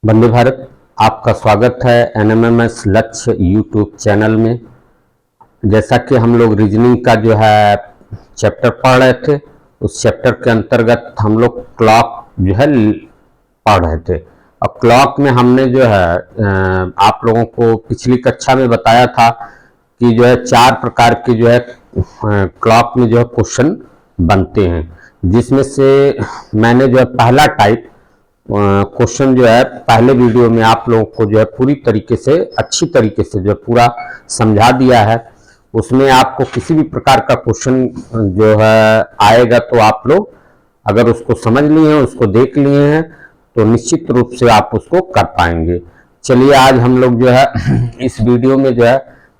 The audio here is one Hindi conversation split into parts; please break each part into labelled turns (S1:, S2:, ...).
S1: वंदे भारत। आपका स्वागत है एनएमएमएस लक्ष्य यूट्यूब चैनल में। जैसा कि हम लोग रीजनिंग का जो है चैप्टर पढ़ रहे थे, उस चैप्टर के अंतर्गत हम लोग क्लॉक जो है पढ़ रहे थे। और क्लॉक में हमने जो है आप लोगों को पिछली कक्षा में बताया था कि जो है 4 प्रकार के जो है क्लॉक में जो है क्वेश्चन बनते हैं, जिसमें से मैंने जो है पहला टाइप क्वेश्चन जो है पहले वीडियो में आप लोगों को जो है पूरी तरीके से अच्छी तरीके से जो है पूरा समझा दिया है। उसमें आपको किसी भी प्रकार का क्वेश्चन जो है आएगा तो आप लोग अगर उसको समझ लिए हैं, उसको देख लिए हैं, तो निश्चित रूप से आप उसको कर पाएंगे। चलिए आज हम लोग जो है इस वीडियो में जो है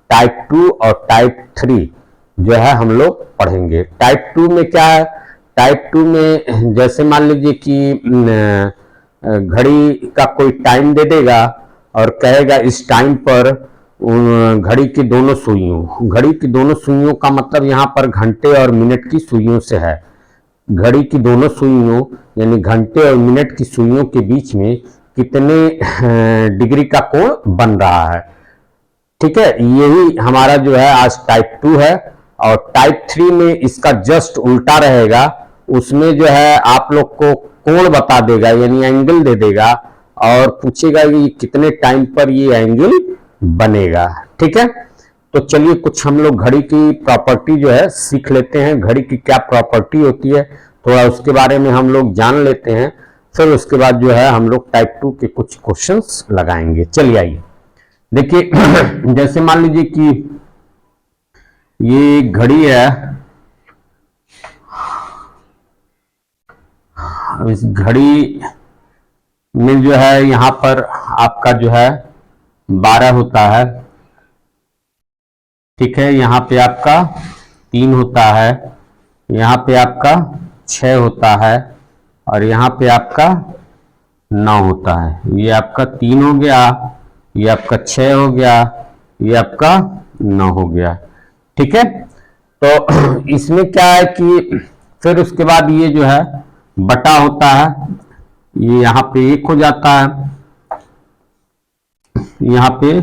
S1: टाइप 2 और टाइप 3 जो है हम लोग पढ़ेंगे। टाइप 2 में क्या है? टाइप 2 में जैसे मान लीजिए कि घड़ी का कोई टाइम दे देगा और कहेगा इस टाइम पर घड़ी की दोनों सुइयों का मतलब यहाँ पर घंटे और मिनट की सुइयों से है। घड़ी की दोनों सुइयों यानी घंटे और मिनट की सुइयों के बीच में कितने डिग्री का कोण बन रहा है। ठीक है, यही हमारा जो है आज टाइप 2 है। और टाइप 3 में इसका जस्ट उल्टा रहेगा। उसमें जो है आप लोग को कोण बता देगा यानी एंगल दे देगा और पूछेगा कि कितने टाइम पर ये एंगल बनेगा। ठीक है, तो चलिए कुछ हम लोग घड़ी की प्रॉपर्टी जो है सीख लेते हैं। घड़ी की क्या प्रॉपर्टी होती है थोड़ा उसके बारे में हम लोग जान लेते हैं, फिर उसके बाद जो है हम लोग टाइप 2 के कुछ क्वेश्चंस लगाएंगे। चलिए आइए देखिए जैसे मान लीजिए कि ये घड़ी है। इस घड़ी में जो है यहाँ पर आपका जो है 12 होता है। ठीक है, यहाँ पे आपका 3 होता है, यहाँ पे आपका 6 होता है और यहाँ पे आपका 9 होता है। ये आपका 3 हो गया, ये आपका 6 हो गया, ये आपका 9 हो गया। ठीक है, तो इसमें क्या है कि फिर उसके बाद ये जो है बटा होता है, ये यहाँ पे 1 हो जाता है, यहाँ पे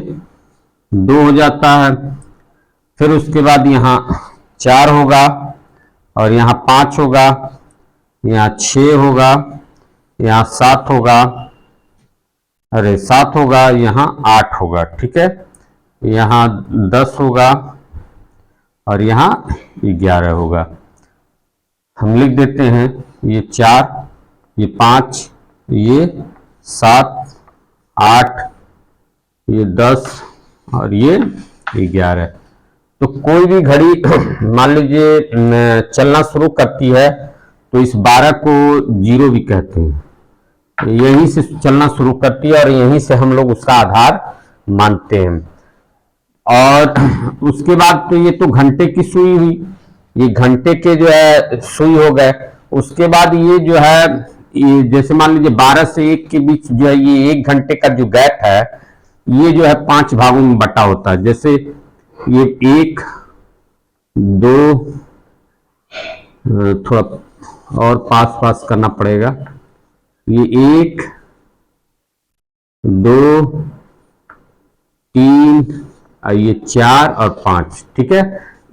S1: 2 हो जाता है, फिर उसके बाद यहाँ 4 होगा और यहाँ 5 होगा, यहाँ 6 होगा, यहाँ 7 होगा, अरे 7 होगा, यहाँ 8 होगा। ठीक है, यहाँ 10 होगा और यहाँ 11 होगा। हम लिख देते हैं ये 4, ये 5, ये 7, 8, ये 10 और ये 11। तो कोई भी घड़ी मान लीजिए चलना शुरू करती है तो इस 12 को 0 भी कहते हैं। यहीं से चलना शुरू करती है और यहीं से हम लोग उसका आधार मानते हैं। और उसके बाद तो ये तो घंटे की सुई हुई, ये घंटे के जो है सुई हो गए। उसके बाद ये जो है ये जैसे मान लीजिए 12 से 1 के बीच जो है ये 1 घंटे का जो गैप है ये जो है 5 भागों में बटा होता है। जैसे ये 1, 2, थोड़ा और पास करना पड़ेगा, ये 1, 2, 3 और ये 4 और 5। ठीक है,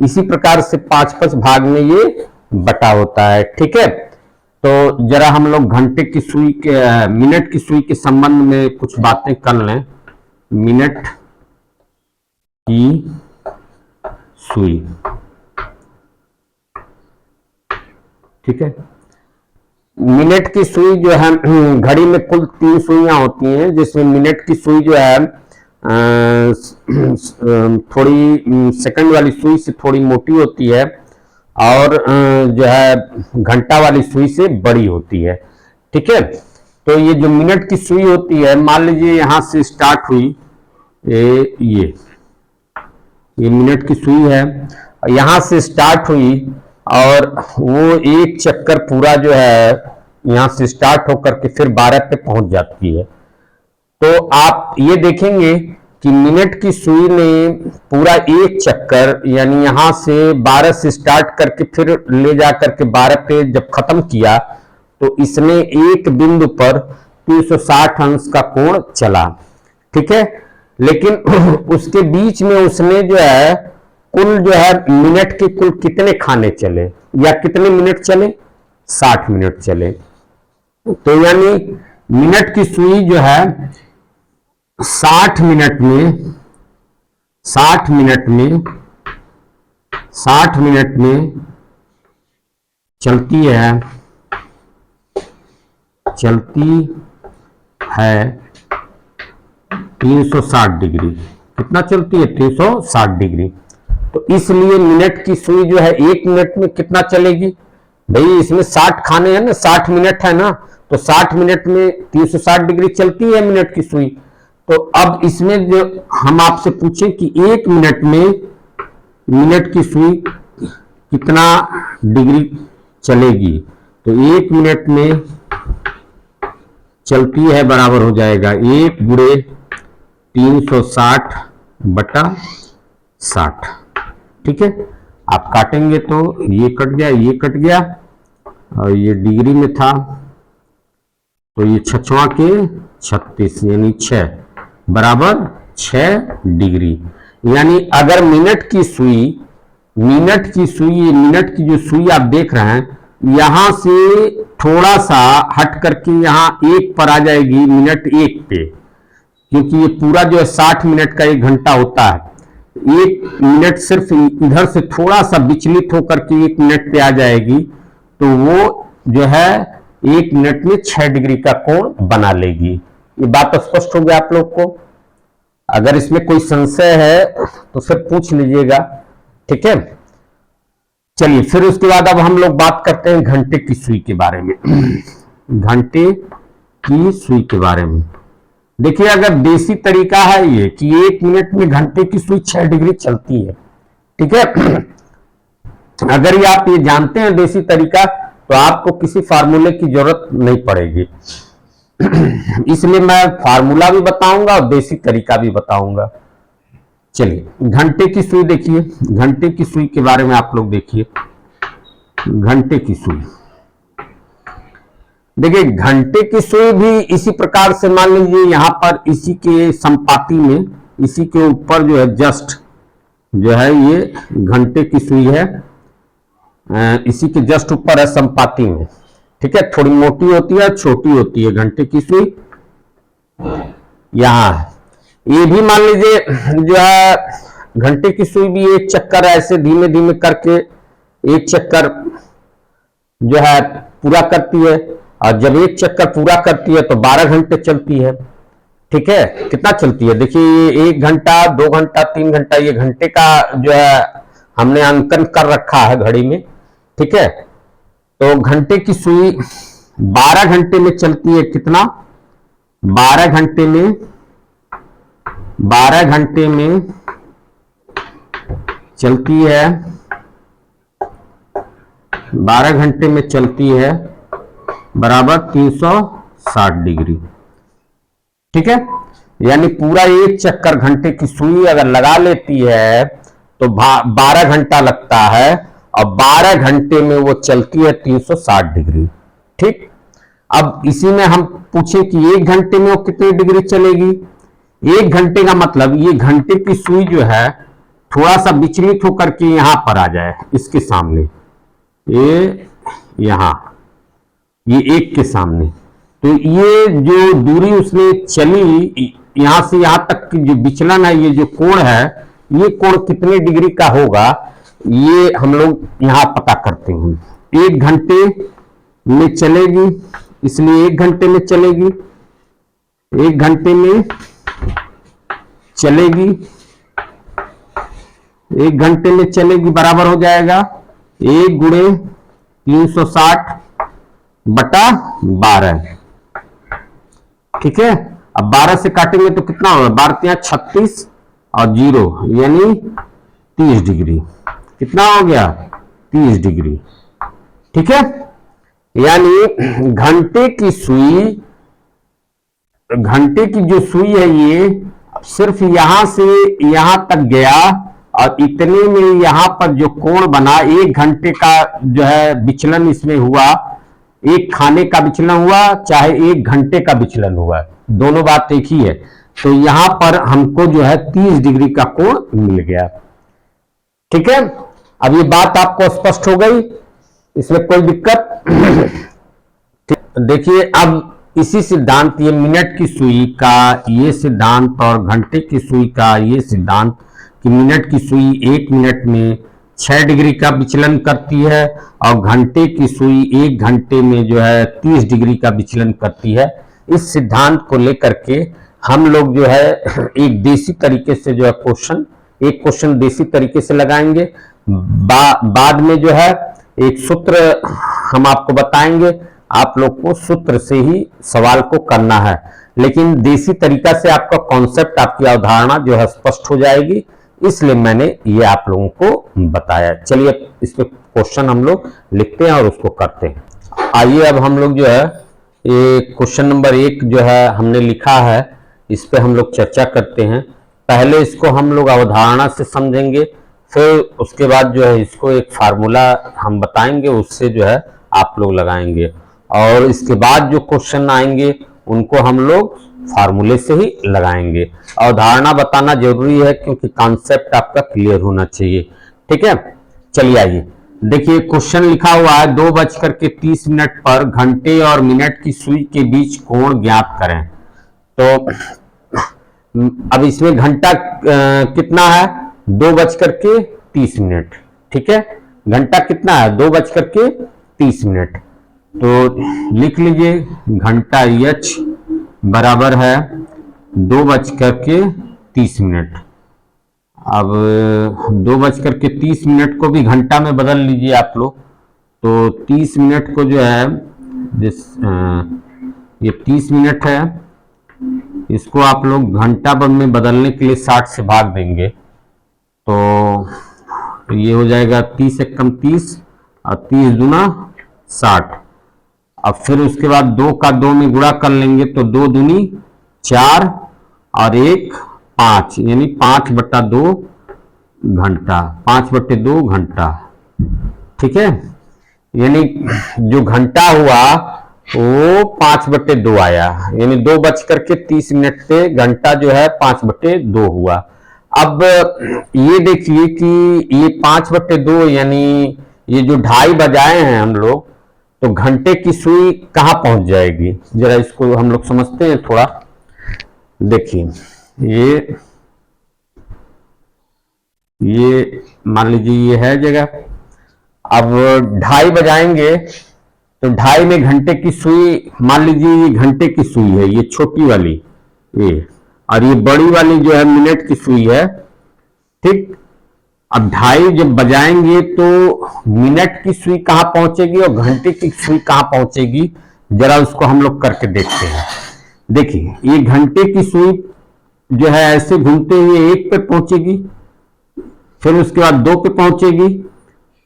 S1: इसी प्रकार से 5 भाग में ये बटा होता है। ठीक है, तो जरा हम लोग घंटे की सुई के मिनट की सुई के संबंध में कुछ बातें कर लें। मिनट की सुई, ठीक है, मिनट की सुई जो है घड़ी में कुल 3 सुइयां होती हैं, जिसमें मिनट की सुई जो है थोड़ी सेकंड वाली सुई से थोड़ी मोटी होती है और जो है घंटा वाली सुई से बड़ी होती है। ठीक है, तो ये जो मिनट की सुई होती है, मान लीजिए यहां से स्टार्ट हुई, ये मिनट की सुई है, यहां से स्टार्ट हुई और वो एक चक्कर पूरा जो है यहां से स्टार्ट होकर के फिर 12 पे पहुंच जाती है। तो आप ये देखेंगे कि मिनट की सुई ने पूरा एक चक्कर यानी यहां से 12 से स्टार्ट करके फिर ले जाकर के 12 पे जब खत्म किया तो इसने एक बिंदु पर 360 अंश का कोण चला, ठीक है। लेकिन उसके बीच में उसने जो है कुल जो है मिनट के कुल कितने खाने चले या कितने मिनट चले, 60 मिनट चले। तो यानी मिनट की सुई जो है 60 मिनट में 60 मिनट में चलती है 360 डिग्री। कितना चलती है, 360 डिग्री। तो इसलिए मिनट की सुई जो है 1 मिनट में कितना चलेगी भाई, इसमें 60 खाने हैं ना, 60 मिनट है ना, तो 60 मिनट में 360 डिग्री चलती है मिनट की सुई। तो अब इसमें जो हम आपसे पूछें कि 1 मिनट में मिनट की सुई कितना डिग्री चलेगी, तो 1 मिनट में चलती है बराबर हो जाएगा 1 गुणे 360 बटा 60, ठीक है। आप काटेंगे तो ये कट गया, ये कट गया, और ये डिग्री में था तो ये 6 के 36 यानी 6 बराबर 6 डिग्री। यानी अगर मिनट की जो सुई आप देख रहे हैं, यहां से थोड़ा सा हट करके यहां 1 पर आ जाएगी, मिनट 1 पे, क्योंकि ये पूरा जो है 60 मिनट का 1 घंटा होता है। 1 मिनट सिर्फ इधर से थोड़ा सा विचलित होकर के 1 मिनट पे आ जाएगी, तो वो जो है 1 मिनट में 6 डिग्री का कोण बना लेगी। ये बात स्पष्ट हो गया आप लोग को। अगर इसमें कोई संशय है तो फिर पूछ लीजिएगा, ठीक है। चलिए फिर उसके बाद अब हम लोग बात करते हैं घंटे की सुई के बारे में। घंटे की सुई के बारे में देखिए, अगर देसी तरीका है ये कि 1 मिनट में घंटे की सुई 6 डिग्री चलती है, ठीक है। अगर ये आप ये जानते हैं देसी तरीका, तो आपको किसी फार्मूले की जरूरत नहीं पड़ेगी। इसलिए मैं फार्मूला भी बताऊंगा और देसी तरीका भी बताऊंगा। चलिए घंटे की सुई देखिए, घंटे की सुई के बारे में आप लोग देखिए। घंटे की सुई देखिए, घंटे की सुई भी इसी प्रकार से मान लीजिए, यहां पर इसी के संपाती में, इसी के ऊपर जो है जस्ट जो है ये घंटे की सुई है, इसी के जस्ट ऊपर है संपाती में, ठीक है। थोड़ी मोटी होती है, छोटी होती है घंटे की सुई, यहां है। ये भी मान लीजिए जो है घंटे की सुई भी एक चक्कर ऐसे धीमे धीमे करके एक चक्कर जो है पूरा करती है, और जब एक चक्कर पूरा करती है तो 12 घंटे चलती है, ठीक है। कितना चलती है देखिए, ये 1 घंटा 2 घंटा 3 घंटा, ये घंटे का जो है हमने अंकन कर रखा है घड़ी में, ठीक है। तो घंटे की सुई 12 घंटे में चलती है, कितना 12 घंटे में 12 घंटे में चलती है, 12 घंटे में चलती है बराबर 360 डिग्री, ठीक है। यानी पूरा एक चक्कर घंटे की सुई अगर लगा लेती है तो 12 घंटा लगता है, और 12 घंटे में वो चलती है 360 डिग्री, ठीक। अब इसी में हम पूछे कि 1 घंटे में वो कितनी डिग्री चलेगी। 1 घंटे का मतलब ये घंटे की सुई जो है थोड़ा सा विचलित होकर के यहां पर आ जाए, इसके सामने, ये यहां, ये 1 के सामने, तो ये जो दूरी उसने चली यहां से यहां तक की जो विचलन है, ये जो कोण है, ये कोण कितने डिग्री का होगा, ये हम लोग यहां पता करते हैं। 1 घंटे में चलेगी, इसलिए 1 घंटे में चलेगी, 1 घंटे में चलेगी, 1 घंटे में चलेगी बराबर हो जाएगा 1 गुणे 360 बटा 12, ठीक है। अब 12 से काटेंगे तो कितना होगा, 12 36 और 0 यानी 30 डिग्री। कितना हो गया, 30 डिग्री, ठीक है। यानी घंटे की जो सुई है, ये सिर्फ यहां से यहां तक गया, और इतने में यहां पर जो कोण बना, 1 घंटे का जो है विचलन इसमें हुआ, एक खाने का विचलन हुआ चाहे 1 घंटे का विचलन हुआ, दोनों बात एक ही है। तो यहां पर हमको जो है 30 डिग्री का कोण मिल गया। ठीक है, अब ये बात आपको स्पष्ट हो गई, इसमें कोई दिक्कत? देखिए अब इसी सिद्धांत, ये मिनट की सुई का ये सिद्धांत और घंटे की सुई का ये सिद्धांत कि मिनट की सुई 1 मिनट में 6 डिग्री का विचलन करती है और घंटे की सुई 1 घंटे में जो है 30 डिग्री का विचलन करती है, इस सिद्धांत को लेकर के हम लोग जो है एक देसी तरीके से जो है एक क्वेश्चन देसी तरीके से लगाएंगे। बाद में जो है एक सूत्र हम आपको बताएंगे, आप लोग को सूत्र से ही सवाल को करना है, लेकिन देसी तरीका से आपका कॉन्सेप्ट, आपकी अवधारणा जो है स्पष्ट हो जाएगी, इसलिए मैंने ये आप लोगों को बताया। चलिए इस पे क्वेश्चन हम लोग लिखते हैं और उसको करते हैं। आइए अब हम लोग जो है ये क्वेश्चन नंबर 1 जो है हमने लिखा है, इस पे हम लोग चर्चा करते हैं। पहले इसको हम लोग अवधारणा से समझेंगे, फिर उसके बाद जो है इसको एक फार्मूला हम बताएंगे, उससे जो है आप लोग लगाएंगे, और इसके बाद जो क्वेश्चन आएंगे उनको हम लोग फार्मूले से ही लगाएंगे। अवधारणा बताना जरूरी है क्योंकि कॉन्सेप्ट आपका क्लियर होना चाहिए। ठीक है, चलिए आइए देखिए क्वेश्चन लिखा हुआ है 2:30 पर घंटे और मिनट की सुई के बीच कोण ज्ञात करें। तो अब इसमें घंटा कितना है? 2:30। ठीक है, घंटा कितना है? 2:30। तो लिख लीजिए घंटा h बराबर है 2:30। अब 2:30 को भी घंटा में बदल लीजिए आप लोग। तो 30 मिनट को जो है ये 30 मिनट है, इसको आप लोग घंटा में बदलने के लिए 60 से भाग देंगे, तो ये हो जाएगा 30 एकम 30 और 30 दूना 60। अब फिर उसके बाद 2 का 2 में गुणा कर लेंगे तो 2 दूनी 4 और 1 5, यानी 5/2 घंटा, 5/2 घंटा। ठीक है, यानी जो घंटा हुआ वो 5/2 आया, यानी 2:30 पे घंटा जो है 5/2 हुआ। अब ये देखिए कि ये 5/2 यानी ये जो 2:30 बजाए हैं हम लोग, तो घंटे की सुई कहाँ पहुंच जाएगी? जरा इसको हम लोग समझते हैं थोड़ा। देखिए ये मान लीजिए ये है जगह। अब 2:30 बजाएंगे तो 2:30 में घंटे की सुई, मान लीजिए ये घंटे की सुई है, ये छोटी वाली ये, और ये बड़ी वाली जो है मिनट की सुई है। ठीक, अब 2:30 जब बजाएंगे तो मिनट की सुई कहां पहुंचेगी और घंटे की सुई कहां पहुंचेगी, जरा उसको हम लोग करके देखते हैं। देखिए ये घंटे की सुई जो है ऐसे घूमते हुए 1 पे पहुंचेगी, फिर उसके बाद 2 पे पहुंचेगी,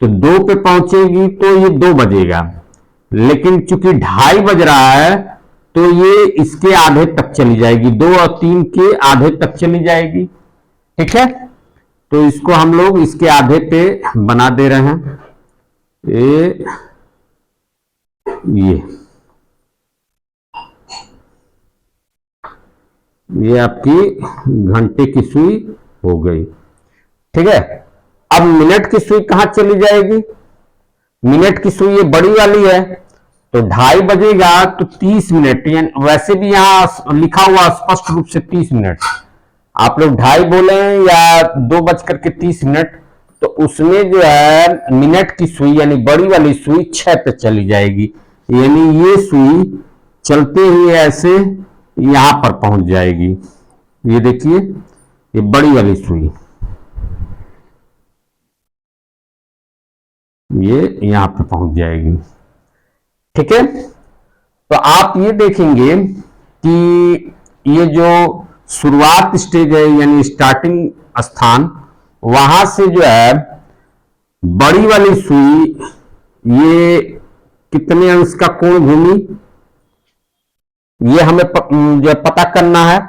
S1: तो 2 पे पहुंचेगी तो ये 2 बजेगा, लेकिन चूंकि 2:30 बज रहा है तो ये इसके आधे तक चली जाएगी, 2 और 3 के आधे तक चली जाएगी। ठीक है, तो इसको हम लोग इसके आधे पे बना दे रहे हैं। ये आपकी घंटे की सुई हो गई। ठीक है, अब मिनट की सुई कहां चली जाएगी? मिनट की सुई ये बड़ी वाली है, तो 2:30 बजेगा तो 30 मिनट, यानी वैसे भी यहां लिखा हुआ स्पष्ट रूप से 30 मिनट, आप लोग 2:30 बोले या 2:30, तो उसमें जो है मिनट की सुई यानी बड़ी वाली सुई 6 पे चली जाएगी, यानी ये सुई चलते हुए ऐसे यहां पर पहुंच जाएगी। ये देखिए ये बड़ी वाली सुई ये यहां पे पहुंच जाएगी। ठीक है, तो आप ये देखेंगे कि ये जो शुरुआत स्टेज है यानी स्टार्टिंग स्थान, वहां से जो है बड़ी वाली सुई ये कितने अंश का कोण घूमी, ये हमें जो पता करना है।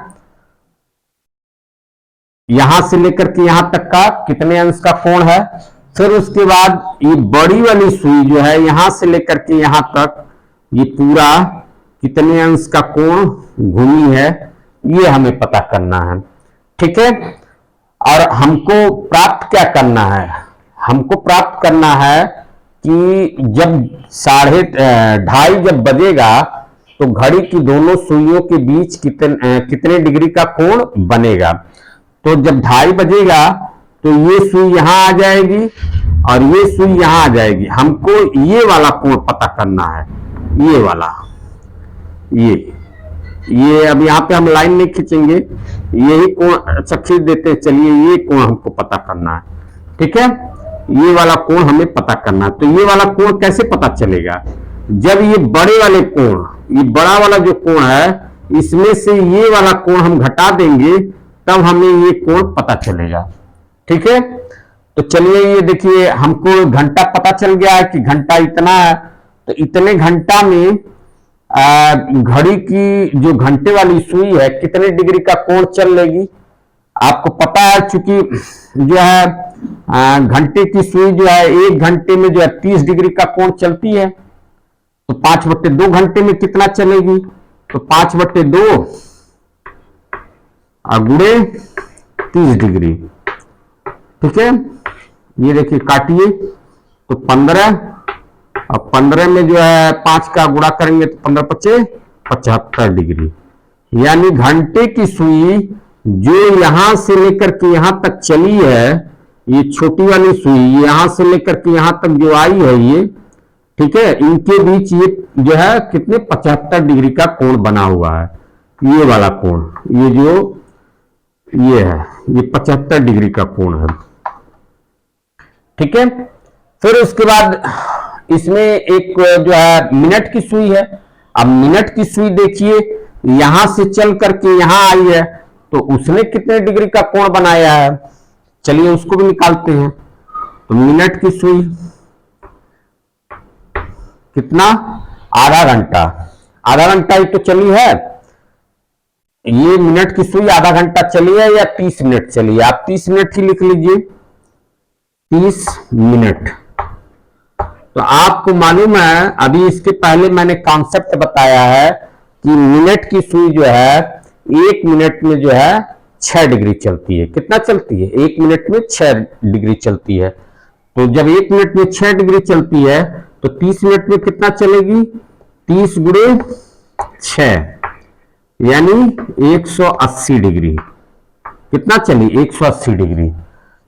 S1: यहां से लेकर के यहां तक का कितने अंश का कोण है, फिर उसके बाद ये बड़ी वाली सुई जो है यहां से लेकर के यहां तक ये पूरा कितने अंश का कोण घूमी है, ये हमें पता करना है। ठीक है, और हमको प्राप्त क्या करना है, हमको प्राप्त करना है कि जब 2:30 जब बजेगा तो घड़ी की दोनों सुइयों के बीच कितने डिग्री का कोण बनेगा। तो जब 2:30 बजेगा तो ये सुई यहां आ जाएगी और ये सुई यहां आ जाएगी। हमको ये वाला कोण पता करना है, ये वाला, ये अब यहाँ पे हम लाइन नहीं खींचेंगे, यही कोण अच्छा खींच देते हैं। चलिए, ये कोण हमको पता करना है। ठीक है, ये वाला कोण हमें पता करना है। तो ये वाला कोण कैसे पता चलेगा, जब ये बड़े वाले कोण, ये बड़ा वाला जो कोण है, इसमें से ये वाला कोण हम घटा देंगे, तब हमें ये कोण पता चलेगा। ठीक है, तो चलिए ये देखिए, हमको घंटा पता चल गया है कि घंटा इतना है। तो इतने घंटा में घड़ी की जो घंटे वाली सुई है कितने डिग्री का कोण चल लेगी, आपको पता है। चूंकि जो है घंटे की सुई जो है 1 घंटे में जो है 30 डिग्री का कोण चलती है, तो 5/2 घंटे में कितना चलेगी, तो 5/2 गुणे 30 डिग्री। ठीक है, ये देखिए काटिए, तो 15, अब 15 में जो है 5 का गुणा करेंगे तो 15×5 = 75 डिग्री। यानी घंटे की सुई जो यहां से लेकर के यहां तक चली है, ये छोटी वाली सुई यहां से लेकर के यहां तक जो आई है ये, ठीक है, इनके बीच ये जो है कितने 75 डिग्री का कोण बना हुआ है। ये वाला कोण, ये जो ये है, ये 75 डिग्री का कोण है। ठीक है, फिर उसके बाद इसमें एक जो है मिनट की सुई है। अब मिनट की सुई देखिए, यहां से चल करके यहां आई है, तो उसने कितने डिग्री का कोण बनाया है, चलिए उसको भी निकालते हैं। तो मिनट की सुई कितना, आधा घंटा, आधा घंटा ही तो चली है। ये मिनट की सुई आधा घंटा चली है या 30 मिनट चली है, आप 30 मिनट ही लिख लीजिए, 30 मिनट। तो आपको मालूम है, अभी इसके पहले मैंने कॉन्सेप्ट बताया है कि मिनट की सुई जो है 1 मिनट में जो है 6 डिग्री चलती है। कितना चलती है, 1 मिनट में 6 डिग्री चलती है। तो जब 1 मिनट में 6 डिग्री चलती है तो 30 मिनट में कितना चलेगी, 30 × 6 यानी 180 डिग्री। कितना चली, 180 डिग्री।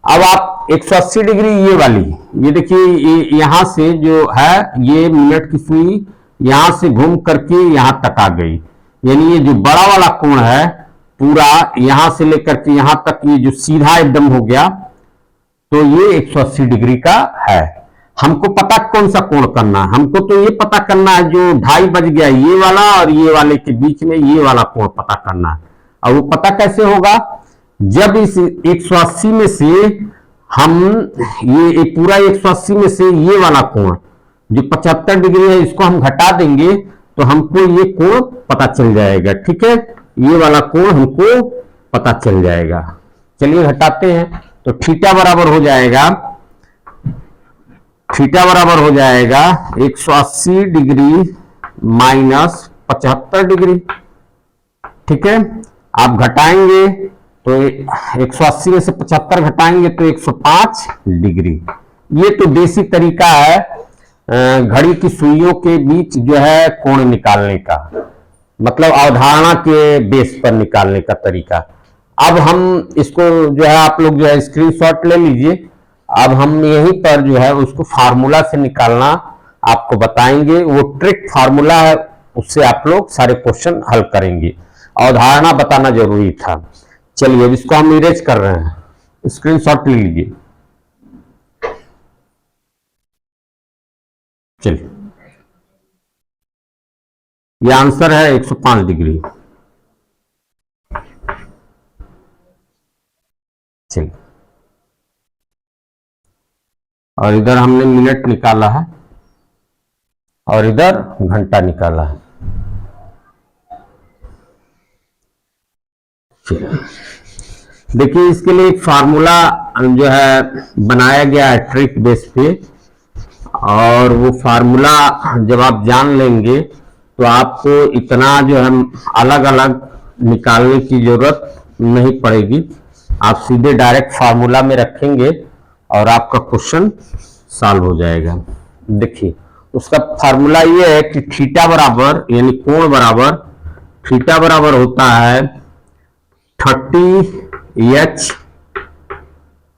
S1: अब आप 180 डिग्री ये वाली, ये देखिए, ये यहां से जो है ये मिनट की सुई यहां से घूम करके यहां तक आ गई। यानी ये जो बड़ा वाला कोण है पूरा यहां से लेकर के यहां तक ये जो सीधा एकदम हो गया, तो ये 180 डिग्री का है। हमको पता कौन सा कोण करना है, हमको तो ये पता करना है जो 2:30 बज गया ये वाला और ये वाले के बीच में ये वाला कोण पता करना है। और वो पता कैसे होगा, जब इस 180 में से हम ये पूरा 180 में से ये वाला कोण जो 75 डिग्री है इसको हम घटा देंगे तो हमको ये कोण पता चल जाएगा। ठीक है, ये वाला कोण हमको पता चल जाएगा। चलिए घटाते हैं, तो थीटा बराबर हो जाएगा, थीटा बराबर हो जाएगा 180 डिग्री माइनस 75 डिग्री। ठीक है, आप घटाएंगे तो 180 में से 75 घटाएंगे तो 105 डिग्री। ये तो देसी तरीका है घड़ी की सुइयों के बीच जो है कोण निकालने का, मतलब अवधारणा के बेस पर निकालने का तरीका। अब हम इसको जो है आप लोग जो है स्क्रीनशॉट ले लीजिए। अब हम यहीं पर जो है उसको फार्मूला से निकालना आपको बताएंगे, वो ट्रिक फार्मूला है, उससे आप लोग सारे क्वेश्चन हल करेंगे। अवधारणा बताना जरूरी था। चलिए अब इसको हम इरेज कर रहे हैं, स्क्रीनशॉट ले लीजिए। चलिए, ये आंसर है 105 डिग्री। चलिए, और इधर हमने मिनट निकाला है और इधर घंटा निकाला है। देखिए, इसके लिए एक फार्मूला जो है बनाया गया है ट्रिक बेस पे, और वो फार्मूला जब आप जान लेंगे तो आपको इतना जो है अलग अलग निकालने की जरूरत नहीं पड़ेगी। आप सीधे डायरेक्ट फार्मूला में रखेंगे और आपका क्वेश्चन सॉल्व हो जाएगा। देखिए उसका फार्मूला ये है कि थीटा बराबर यानी कोण बराबर थीटा बराबर होता है 30h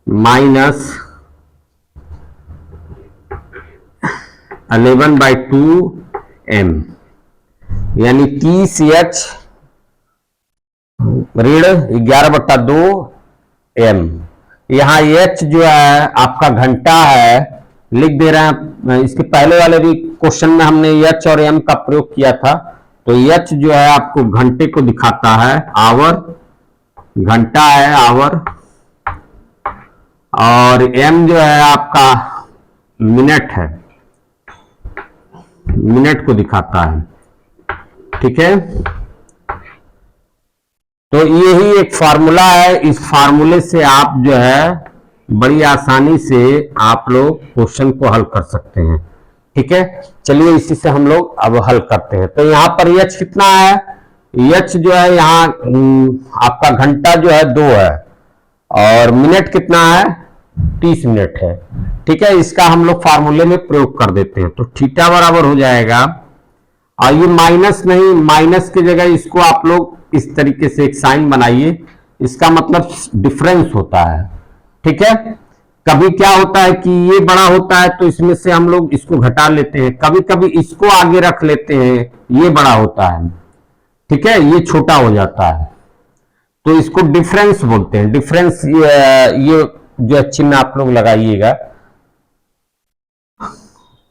S1: माइनस 11/2m यानी 30h ऋण 11/2m। यहाँ h जो है आपका घंटा है, लिख दे रहे हैं। इसके पहले वाले भी क्वेश्चन में हमने h और m का प्रयोग किया था, तो h जो है आपको घंटे को दिखाता है, आवर घंटा है आवर, और m जो है आपका मिनट है, मिनट को दिखाता है। ठीक है, तो यही एक फार्मूला है। इस फार्मूले से आप जो है बड़ी आसानी से आप लोग क्वेश्चन को हल कर सकते हैं। ठीक है, चलिए इसी से हम लोग अब हल करते हैं। तो यहाँ पर h कितना है, h जो है यहाँ आपका घंटा जो है 2 है और मिनट कितना है 30 मिनट है। ठीक है, इसका हम लोग फार्मूले में प्रयोग कर देते हैं। तो थीटा बराबर हो जाएगा, और ये माइनस नहीं, माइनस की जगह इसको आप लोग इस तरीके से एक साइन बनाइए, इसका मतलब डिफरेंस होता है। ठीक है, कभी क्या होता है कि ये बड़ा होता है तो इसमें से हम लोग इसको घटा लेते हैं, कभी कभी इसको आगे रख लेते हैं, ये बड़ा होता है। ठीक है, ये छोटा हो जाता है, तो इसको डिफरेंस बोलते हैं। डिफरेंस ये जो चिन्ह आप लोग लगाइएगा।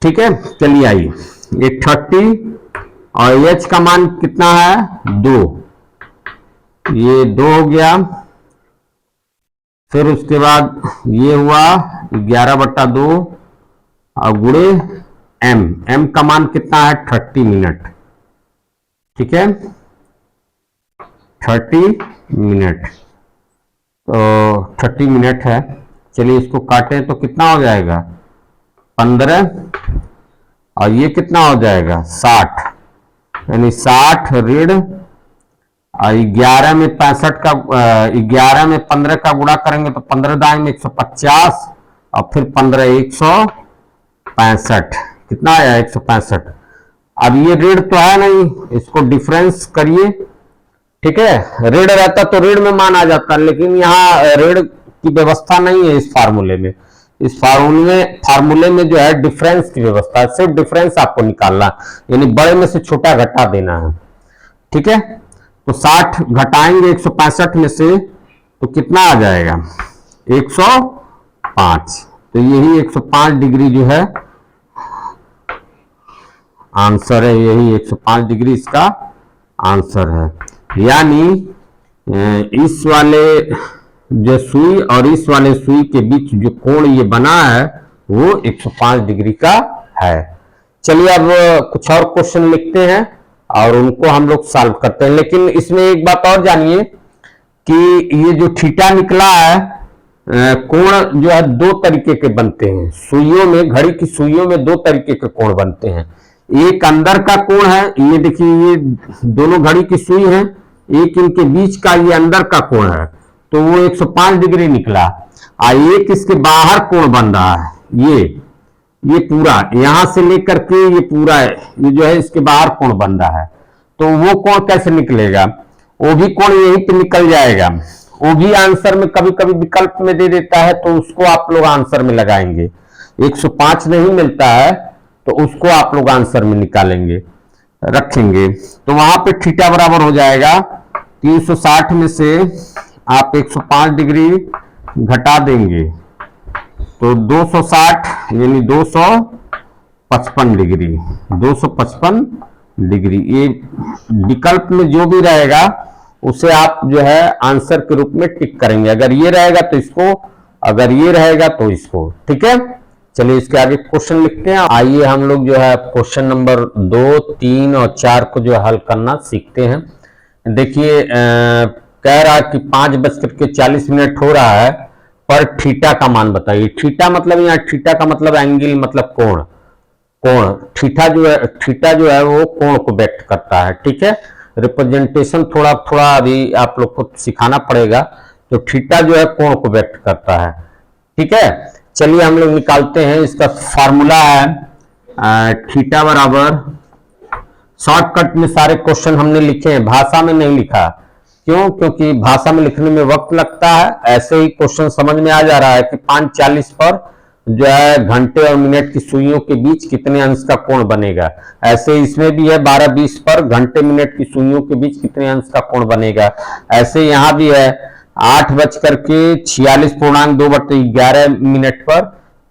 S1: ठीक है, चलिए आइए, ये 30 और h का मान कितना है 2, ये 2 हो गया। फिर उसके बाद ये हुआ 11/2 और गुणे m का मान कितना है 30 मिनट। ठीक है, 30 मिनट, तो 30 मिनट है। चलिए इसको काटें तो कितना हो जाएगा 15, और ये कितना हो जाएगा 60, यानी 60 ऋण 11 में 65 का 11 में 15 का गुणा करेंगे तो 15 दाएं में 150 और फिर 15 165, कितना आया 165। अब ये ऋण तो है नहीं, इसको डिफरेंस करिए। ठीक है, ऋण रहता तो ऋण में मान आ जाता, लेकिन यहाँ ऋण की व्यवस्था नहीं है इस फार्मूले में। इस फार्मूले में जो है डिफरेंस की व्यवस्था है, सिर्फ डिफरेंस आपको निकालना, यानी बड़े में से छोटा घटा देना है। ठीक है, तो 60 घटाएंगे 165 में से तो कितना आ जाएगा 105, तो यही 105 डिग्री जो है आंसर है, यही 105 डिग्री इसका आंसर है। यानी इस वाले जो सुई और इस वाले सुई के बीच जो कोण ये बना है वो 105 डिग्री का है। चलिए अब कुछ और क्वेश्चन लिखते हैं और उनको हम लोग सॉल्व करते हैं। लेकिन इसमें एक बात और जानिए कि ये जो थीटा निकला है, कोण जो है 2 तरीके के बनते हैं। सुइयों में, घड़ी की सुइयों में 2 तरीके के कोण बनते हैं। एक अंदर का कोण है, ये देखिए ये दोनों घड़ी की सुई है, एक इनके बीच का ये अंदर का कोण है, तो वो 105 डिग्री निकला। एक इसके बाहर कोण बन रहा है, ये पूरा यहां से लेकर के ये पूरा है, ये जो है इसके बाहर कोण बन रहा है, तो वो कोण कैसे निकलेगा, वो भी कोण यहीं पे निकल जाएगा। वो भी आंसर में कभी कभी विकल्प में दे देता है, तो उसको आप लोग आंसर में लगाएंगे। 105 नहीं मिलता है तो उसको आप लोग आंसर में निकालेंगे, रखेंगे। तो वहां पे थीटा बराबर हो जाएगा 360 में से आप 105 डिग्री घटा देंगे तो 260 यानी 255 डिग्री, 255 डिग्री। ये विकल्प में जो भी रहेगा उसे आप जो है आंसर के रूप में टिक करेंगे। अगर ये रहेगा तो इसको, अगर ये रहेगा तो इसको। ठीक है, चलिए इसके आगे क्वेश्चन लिखते हैं। आइए हम लोग जो है क्वेश्चन नंबर 2, 3 और 4 को जो हल करना सीखते हैं। देखिए कह रहा है कि 5:40 हो रहा है, पर थीटा का मान बताइए। थीटा मतलब यहाँ थीटा का मतलब एंगल, मतलब कोण। कोण, थीटा जो है वो कोण को व्यक्त करता है। ठीक है, रिप्रेजेंटेशन थोड़ा थोड़ा अभी आप लोग को सिखाना पड़ेगा। तो थीटा जो है कोण को व्यक्त करता है। ठीक है, चलिए हम लोग निकालते हैं। इसका फॉर्मूला है थीटा बराबर, शॉर्टकट में सारे क्वेश्चन हमने लिखे हैं, भाषा में नहीं लिखा। क्यों? क्योंकि भाषा में लिखने में वक्त लगता है। ऐसे ही क्वेश्चन समझ में आ जा रहा है कि 5:40 पर जो है घंटे और मिनट की सुइयों के बीच कितने अंश का कोण बनेगा। ऐसे इसमें भी है 12:20 पर घंटे मिनट की सुइयों के बीच कितने अंश का कोण बनेगा। ऐसे यहां भी है 8:46.2/11 पर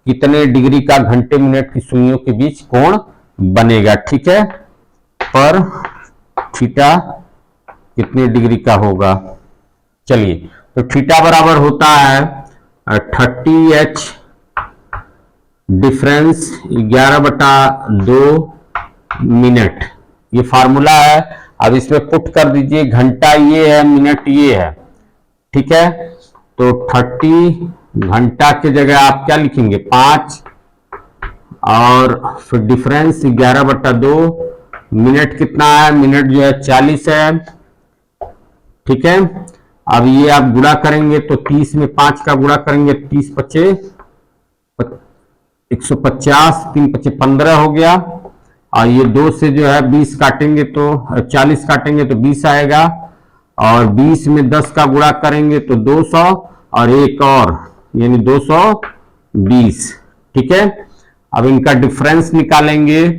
S1: कितने डिग्री का घंटे मिनट की सुइयों के बीच कोण बनेगा। ठीक है, पर थीटा कितने डिग्री का होगा। चलिए, तो थीटा बराबर होता है 30h डिफरेंस 11/2 मिनट। ये फार्मूला है। अब इसमें पुट कर दीजिए, घंटा ये है, मिनट ये है। ठीक है, तो 30 घंटा की जगह आप क्या लिखेंगे 5, और फिर डिफरेंस 11/2, मिनट कितना है, मिनट जो है 40 है। ठीक है, अब ये आप गुणा करेंगे तो 30 में 5 का गुणा करेंगे, 30 पचे 150, 3 पचे 15 हो गया। और ये 2 से जो है 20 काटेंगे तो 40 काटेंगे तो 20 आएगा, और 20 में 10 का गुणा करेंगे तो 200, और एक और यानी 220। ठीक है, अब इनका डिफरेंस निकालेंगे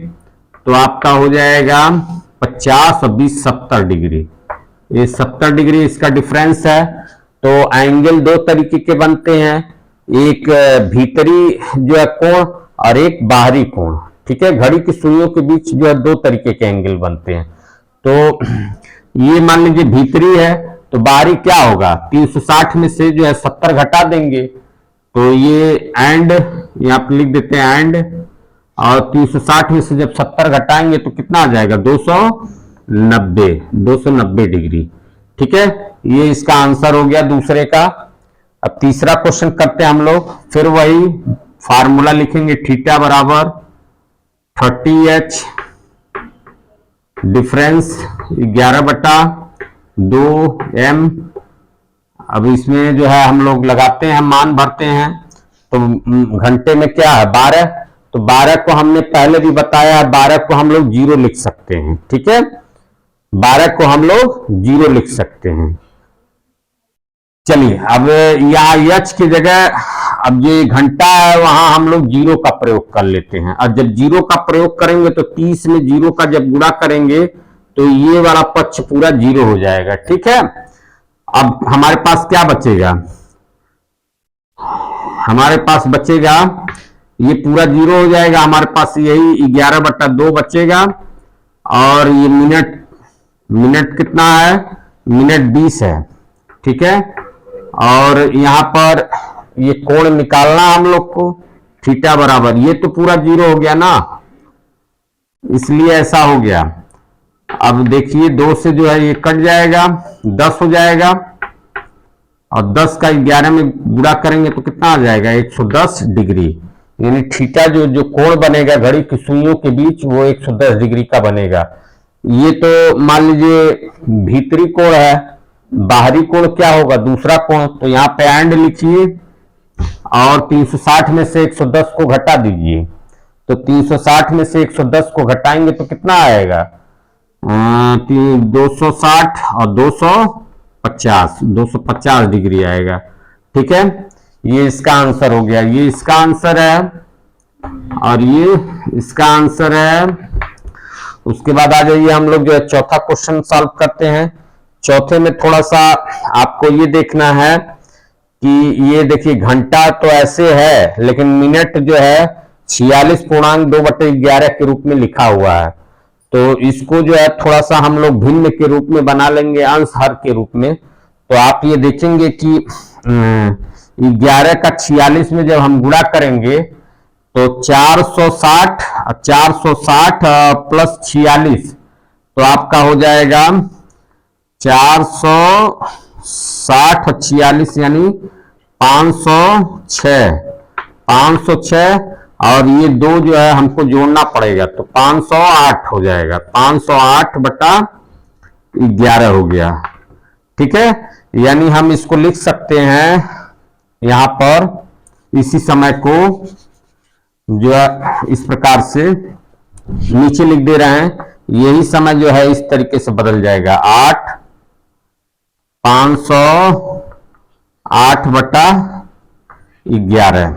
S1: तो आपका हो जाएगा 50 और 20 70 डिग्री। ये 70 डिग्री इसका डिफरेंस है। तो एंगल दो तरीके के बनते हैं, एक भीतरी जो है कोण और एक बाहरी कोण। ठीक है, घड़ी की सुइयों के बीच जो है दो तरीके के एंगल बनते हैं। तो ये मान लीजिए भीतरी है, तो बाहरी क्या होगा, 360 में से जो है 70 घटा देंगे, तो ये एंड यहाँ पे लिख देते हैं एंड, और 360 में से जब 70 घटाएंगे तो कितना आ जाएगा 290 डिग्री। ठीक है, ये इसका आंसर हो गया दूसरे का। अब तीसरा क्वेश्चन करते हैं हम लोग, फिर वही फार्मूला लिखेंगे, थीटा बराबर 30h डिफरेंस 11/2m। अब इसमें जो है हम लोग लगाते हैं, मान भरते हैं। तो घंटे में क्या है 12, तो 12 को हमने पहले भी बताया, 12 को हम लोग 0 लिख सकते हैं। ठीक है, 12 को हम लोग 0 लिख सकते हैं। चलिए, अब यहाँ h की जगह अब ये घंटा है, वहां हम लोग 0 का प्रयोग कर लेते हैं। और जब 0 का प्रयोग करेंगे तो 30 में 0 का जब गुणा करेंगे तो ये वाला पक्ष पूरा 0 हो जाएगा। ठीक है, अब हमारे पास क्या बचेगा, हमारे पास बचेगा ये पूरा 0 हो जाएगा, हमारे पास यही 11/2 बचेगा। और ये मिनट कितना है, मिनट 20 है। ठीक है, और यहां पर ये कोण निकालना हम लोग को, थीटा बराबर, ये तो पूरा 0 हो गया ना, इसलिए ऐसा हो गया। अब देखिए 2 से जो है ये कट जाएगा, 10 हो जाएगा, और 10 का 11 में गुणा करेंगे तो कितना आ जाएगा 110 डिग्री। यानी थीटा जो कोण बनेगा घड़ी की सुइयों के बीच वो 110 डिग्री का बनेगा। ये तो मान लीजिए भीतरी कोण है, बाहरी कोण क्या होगा दूसरा कोण। तो यहाँ पे एंड लिखिए और 360 में से 110 को घटा दीजिए। तो 360 में से 110 को घटाएंगे तो कितना आएगा 260 और 250 डिग्री आएगा। ठीक है, ये इसका आंसर हो गया, ये इसका आंसर है और ये इसका आंसर है। उसके बाद आ जाइए हम लोग जो है चौथा क्वेश्चन सॉल्व करते हैं। चौथे में थोड़ा सा आपको ये देखना है कि ये देखिए घंटा तो ऐसे है, लेकिन मिनट जो है 46.2/11 के रूप में लिखा हुआ है। तो इसको जो है थोड़ा सा हम लोग भिन्न के रूप में बना लेंगे, अंश हर के रूप में। तो आप ये देखेंगे कि 11 का 46 में जब हम गुणा करेंगे तो 460 प्लस 46 तो आपका हो जाएगा 460 और 46 यानी 506 और ये 2 जो है हमको जोड़ना पड़ेगा, तो 508 हो जाएगा, 508 बटा 11 हो गया। ठीक है, यानी हम इसको लिख सकते हैं यहां पर इसी समय को जो है इस प्रकार से नीचे लिख दे रहे हैं। यही समय जो है इस तरीके से बदल जाएगा, 508 बटा 11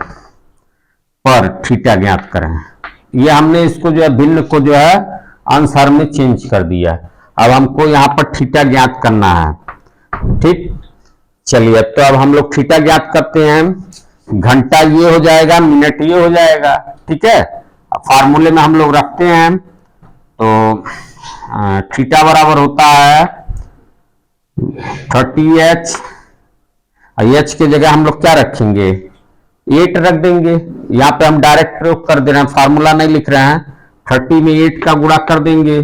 S1: पर थीटा ज्ञात करें। ये हमने इसको जो है भिन्न को जो है आंसर में चेंज कर दिया। अब हमको यहां पर थीटा ज्ञात करना है। ठीक, चलिए तो अब हम लोग थीटा ज्ञात करते हैं। घंटा ये हो जाएगा, मिनट ये हो जाएगा। ठीक है, फार्मूले में हम लोग रखते हैं, तो थीटा बराबर होता है 30h। h की जगह हम लोग क्या रखेंगे, 8 रख देंगे। यहां पे हम डायरेक्ट प्रयोग कर दे रहे हैं, फार्मूला नहीं लिख रहे हैं। 30 में 8 का गुणा कर देंगे।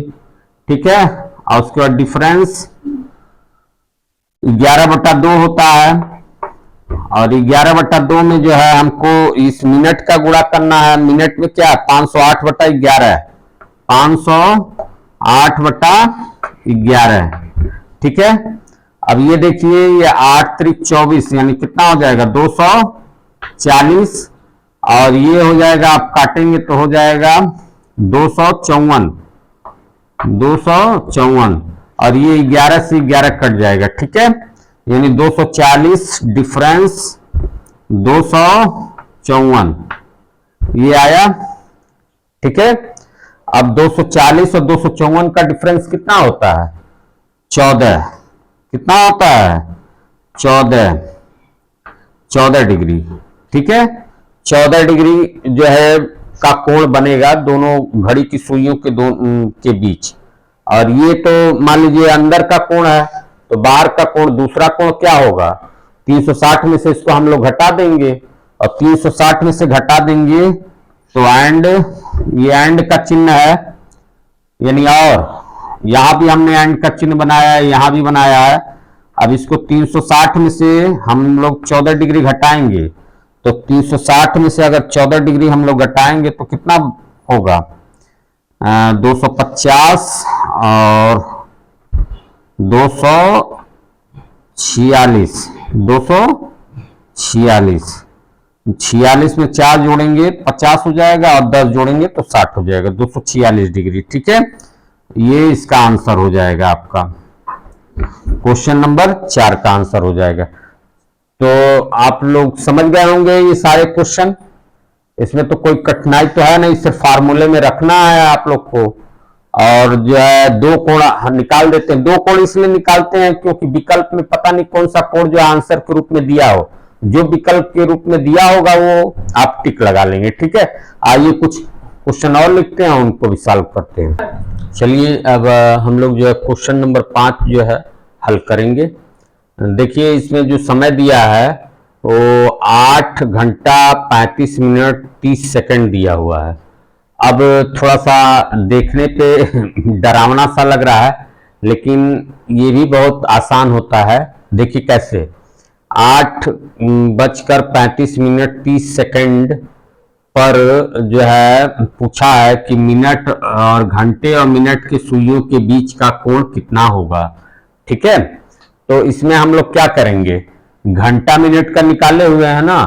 S1: ठीक है, और उसके बाद डिफरेंस 11/2 होता है, और 11/2 में जो है हमको इस मिनट का गुणा करना है। मिनट में क्या, 508/11, 508/11। ठीक है, अब ये देखिए, ये 8 3 24 यानी कितना हो जाएगा, 240, और ये हो जाएगा, आप काटेंगे तो हो जाएगा 254, और ये 11 से 11 कट जाएगा। ठीक है, यानी 240 डिफरेंस 254 ये आया। ठीक है, अब 240 और 254 का डिफरेंस कितना होता है, 14। कितना होता है, 14 डिग्री। ठीक है, 14 डिग्री जो है का कोण बनेगा दोनों घड़ी की सुइयों के बीच। और ये तो मान लीजिए अंदर का कोण है, तो बाहर का कोण, दूसरा कोण क्या होगा, 360 में से इसको हम लोग घटा देंगे, और 360 में से घटा देंगे तो एंड, ये एंड का चिन्ह है, यानी और यहां भी हमने एंड का चिन्ह बनाया है, यहां भी बनाया है। अब इसको 360 में से हम लोग 14 डिग्री घटाएंगे, तो 360 में से अगर 14 डिग्री हम लोग घटाएंगे तो कितना होगा, 250 और 246, 46 में 4 जोड़ेंगे 50 हो जाएगा, और 10 जोड़ेंगे तो 60 हो जाएगा, 246 डिग्री। ठीक है, ये इसका आंसर हो जाएगा, आपका क्वेश्चन नंबर 4 का आंसर हो जाएगा। तो आप लोग समझ गए होंगे ये सारे क्वेश्चन, इसमें तो कोई कठिनाई तो है नहीं, सिर्फ फार्मूले में रखना है आप लोग को। और जो है 2 कोण निकाल देते हैं। 2 कोण इसलिए निकालते हैं क्योंकि विकल्प में पता नहीं कौन सा कोण जो आंसर के रूप में दिया हो, जो विकल्प के रूप में दिया होगा वो आप टिक लगा लेंगे। ठीक है, आइए कुछ क्वेश्चन और लिखते हैं, उनको भी सॉल्व करते हैं। चलिए अब हम लोग जो है क्वेश्चन नंबर 5 जो है हल करेंगे। देखिए इसमें जो समय दिया है वो 8 घंटा 35 मिनट 30 सेकंड दिया हुआ है। अब थोड़ा सा देखने पे डरावना सा लग रहा है, लेकिन ये भी बहुत आसान होता है। देखिए कैसे, 8:35 पर जो है पूछा है कि मिनट और घंटे और मिनट के सुइयों के बीच का कोण कितना होगा। ठीक है, तो इसमें हम लोग क्या करेंगे, घंटा मिनट का निकाले हुए हैं ना,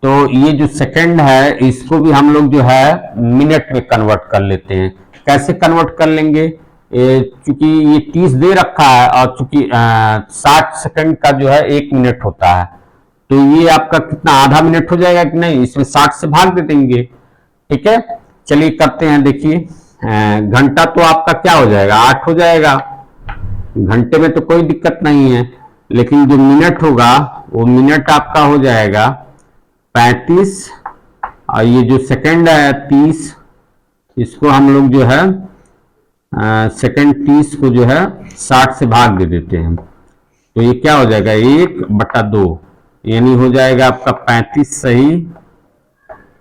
S1: तो ये जो सेकंड है इसको भी हम लोग जो है मिनट में कन्वर्ट कर लेते हैं। कैसे कन्वर्ट कर लेंगे, क्योंकि ये 30 दे रखा है, और चूंकि 60 सेकंड का जो है 1 मिनट होता है, तो ये आपका कितना, आधा मिनट हो जाएगा कि नहीं, इसमें 60 से भाग दे देंगे। ठीक है, चलिए करते हैं। देखिए घंटा तो आपका क्या हो जाएगा, 8 हो जाएगा, घंटे में तो कोई दिक्कत नहीं है। लेकिन जो मिनट होगा वो मिनट आपका हो जाएगा 35, और ये जो सेकंड है 30, इसको हम लोग जो है सेकंड 30 को जो है 60 से भाग दे देते हैं, तो ये क्या हो जाएगा 1/2, यानी हो जाएगा आपका 35 सही,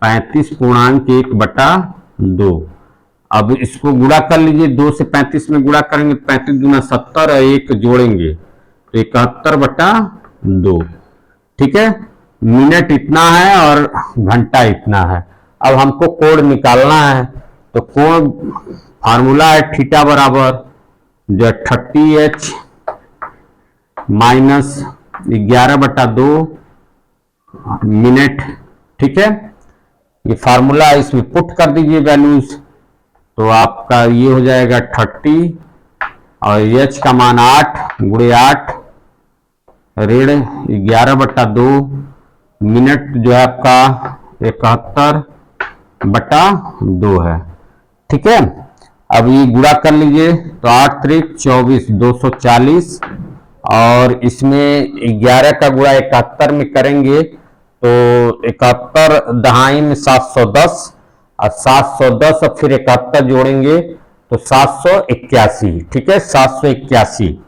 S1: 35.1/2। अब इसको गुणा कर लीजिए, 2 से 35 में गुणा करेंगे, 35 दूना 70 और 1 जोड़ेंगे तो 71/2। ठीक है, मिनट इतना है और घंटा इतना है। अब हमको कोण निकालना है, तो कोण फार्मूला है थीटा बराबर जो 30h माइनस 11/2 मिनट। ठीक है, ये फार्मूला इसमें पुट कर दीजिए वैल्यूज, तो आपका ये हो जाएगा 30 और h का मान 8 गुणे 8 ऋण 11/2 मिनट जो है आपका 71/2 है। ठीक है, अब ये गुणा कर लीजिए, तो 8 त्रिक 24 240 और इसमें 11 का गुणा 71 में करेंगे तो 71 दहाई में 710 और 710 और फिर 71 जोड़ेंगे तो 781। ठीक है, 781,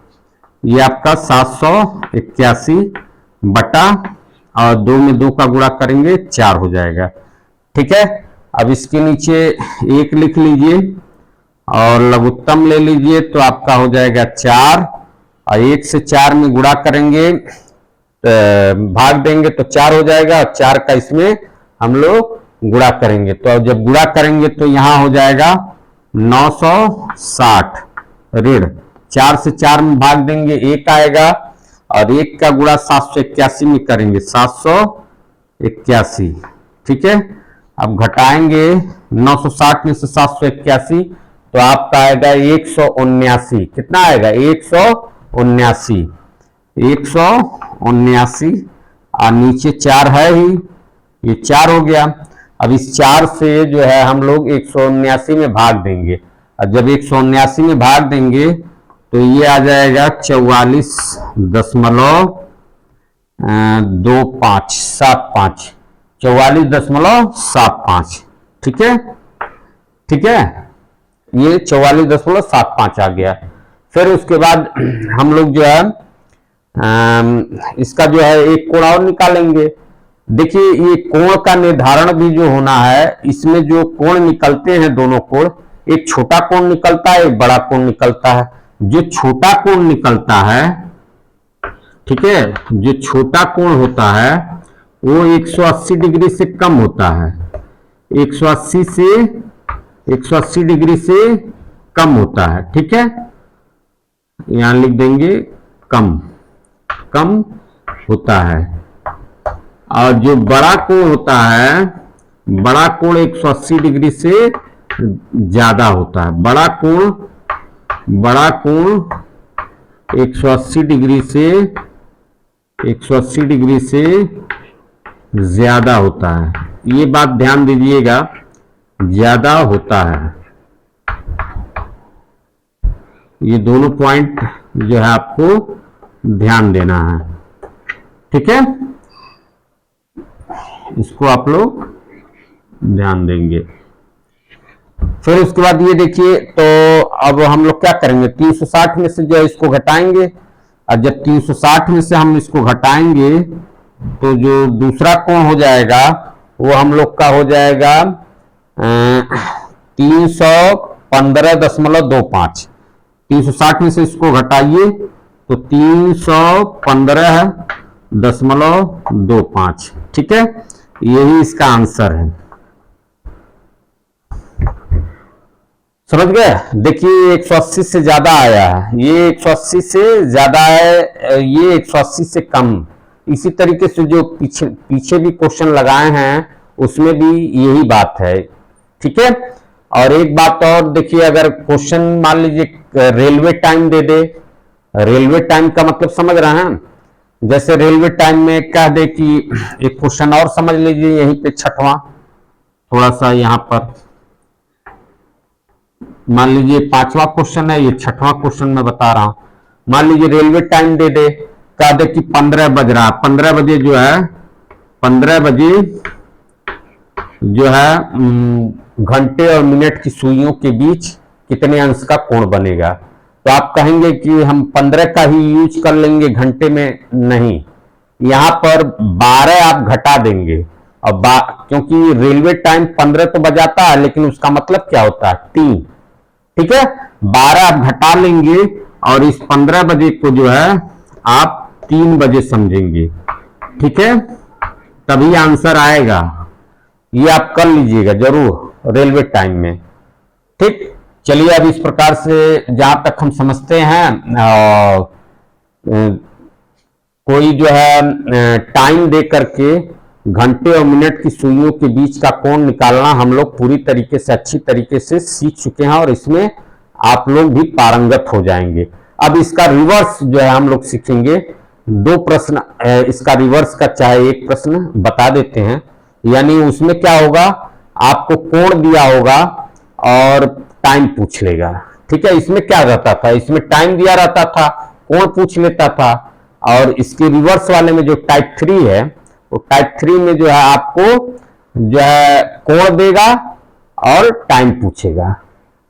S1: ये आपका 781 बटा और 2 में 2 का गुणा करेंगे 4 हो जाएगा। ठीक है, अब इसके नीचे 1 लिख लीजिए और लघुत्तम ले लीजिए, तो आपका हो जाएगा 4 और 1 से 4 में गुणा करेंगे, भाग देंगे तो 4 हो जाएगा और 4 का इसमें हम लोग गुणा करेंगे, तो जब गुणा करेंगे तो यहां हो जाएगा 960 ऋण 4 से 4 में भाग देंगे 1 आएगा और 1 का गुणा 781 में करेंगे 781। ठीक है, अब घटाएंगे 960 में से 781 तो आपका आएगा 179। कितना आएगा? 179 और नीचे 4 है ही, ये 4 हो गया। अब इस 4 से जो है हम लोग 179 में भाग देंगे और जब 179 में भाग देंगे तो ये आ जाएगा 44.2575 44.75। ठीक है, ठीक है, ये 44.75 आ गया। फिर उसके बाद हम लोग जो है इसका जो है एक कोण और निकालेंगे। देखिए, ये कोण का निर्धारण भी जो होना है, इसमें जो कोण निकलते हैं दोनों कोण, एक छोटा कोण निकलता है, एक बड़ा कोण निकलता है। जो छोटा कोण निकलता है, ठीक है, जो छोटा कोण होता है वो 180 डिग्री से कम होता है, 180 डिग्री से कम होता है। ठीक है, यहां लिख देंगे कम होता है। और जो बड़ा कोण होता है, बड़ा कोण 180 डिग्री से ज्यादा होता है। बड़ा कोण 180 डिग्री से ज्यादा होता है, ये बात ध्यान दीजिएगा, ज्यादा होता है। ये दोनों पॉइंट जो है आपको ध्यान देना है। ठीक है, इसको आप लोग ध्यान देंगे। फिर उसके बाद ये देखिए, तो अब हम लोग क्या करेंगे, 360 में से जो है इसको घटाएंगे और जब 360 में से हम इसको घटाएंगे तो जो दूसरा कोण हो जाएगा वो हम लोग का हो जाएगा 315.25। 360 में से इसको घटाइए तो 315.25। ठीक है, यही इसका आंसर है। समझ गए? देखिए 180 से ज्यादा आया है, ये 180 से ज्यादा है, ये 180 से कम। इसी तरीके से जो पीछे भी क्वेश्चन लगाए हैं उसमें भी यही बात है। ठीक है, और एक बात और देखिए, अगर क्वेश्चन मान लीजिए रेलवे टाइम दे दे, रेलवे टाइम का मतलब समझ रहे हैं, जैसे रेलवे टाइम में कह दे कि एक क्वेश्चन और समझ लीजिए यहीं पे छठवां, थोड़ा सा यहां पर मान लीजिए 5वां क्वेश्चन है, ये 6वां क्वेश्चन मैं बता रहा हूं। मान लीजिए रेलवे टाइम दे दे, कह दे कि 15 बज रहा है, 15 बजे जो है 15 बजे जो है घंटे और मिनट की सुइयों के बीच कितने अंश का कोण बनेगा। तो आप कहेंगे कि हम 15 का ही यूज कर लेंगे, घंटे में नहीं, यहां पर 12 आप घटा देंगे और क्योंकि रेलवे टाइम 15 तो बजाता है लेकिन उसका मतलब क्या होता है 3। ठीक है, 12 आप घटा लेंगे और इस 15 बजे को जो है आप 3 बजे समझेंगे। ठीक है, तभी आंसर आएगा। ये आप कर लीजिएगा जरूर रेलवे टाइम में। ठीक, चलिए अब इस प्रकार से जहां तक हम समझते हैं कोई जो है टाइम दे करके घंटे और मिनट की सुइयों के बीच का कोण निकालना हम लोग पूरी तरीके से अच्छी तरीके से सीख चुके हैं और इसमें आप लोग भी पारंगत हो जाएंगे। अब इसका रिवर्स जो है हम लोग सीखेंगे। दो प्रश्न इसका रिवर्स का चाहे एक प्रश्न बता देते हैं। यानी उसमें क्या होगा, आपको कोण दिया होगा और टाइम पूछ लेगा। ठीक है, इसमें क्या रहता था, इसमें टाइम दिया रहता था, कोण पूछ लेता था। और इसके रिवर्स वाले में जो टाइप 3 है, वो टाइप 3 में जो है आपको जो है कोण देगा और टाइम पूछेगा।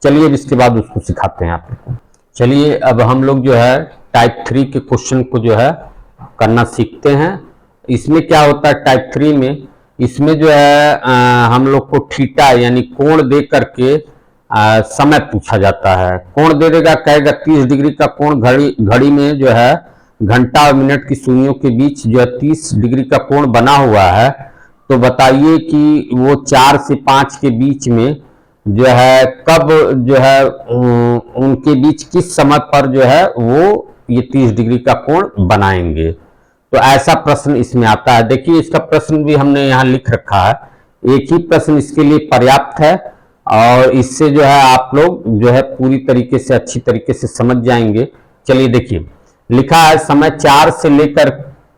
S1: चलिए इसके बाद उसको सिखाते हैं आप लोग को। चलिए अब हम लोग जो है टाइप 3 के क्वेश्चन को जो है करना सीखते हैं। इसमें क्या होता है टाइप 3 में, इसमें जो है हम लोग को थीटा यानी कोण दे करके समय पूछा जाता है। कोण दे देगा, कहेगा 30 डिग्री का कोण घड़ी में जो है घंटा और मिनट की सुइयों के बीच जो है 30 डिग्री का कोण बना हुआ है। तो बताइए कि वो 4 से 5 के बीच में जो है कब जो है उनके बीच किस समय पर जो है वो ये 30 डिग्री का कोण बनाएंगे। तो ऐसा प्रश्न इसमें आता है। देखिए इसका प्रश्न भी हमने यहाँ लिख रखा है, एक ही प्रश्न इसके लिए पर्याप्त है और इससे जो है आप लोग जो है पूरी तरीके से अच्छी तरीके से समझ जाएंगे। चलिए देखिए लिखा है समय 4 से लेकर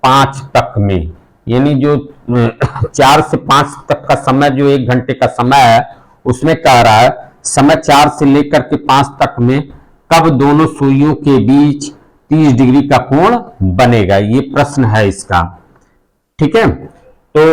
S1: 5 तक में, यानी जो 4 से 5 तक का समय जो 1 घंटे का समय है उसमें कह रहा है समय 4 से लेकर के 5 तक में कब दोनों सुइयों के बीच 30 डिग्री का कोण बनेगा, ये प्रश्न है इसका। ठीक है, तो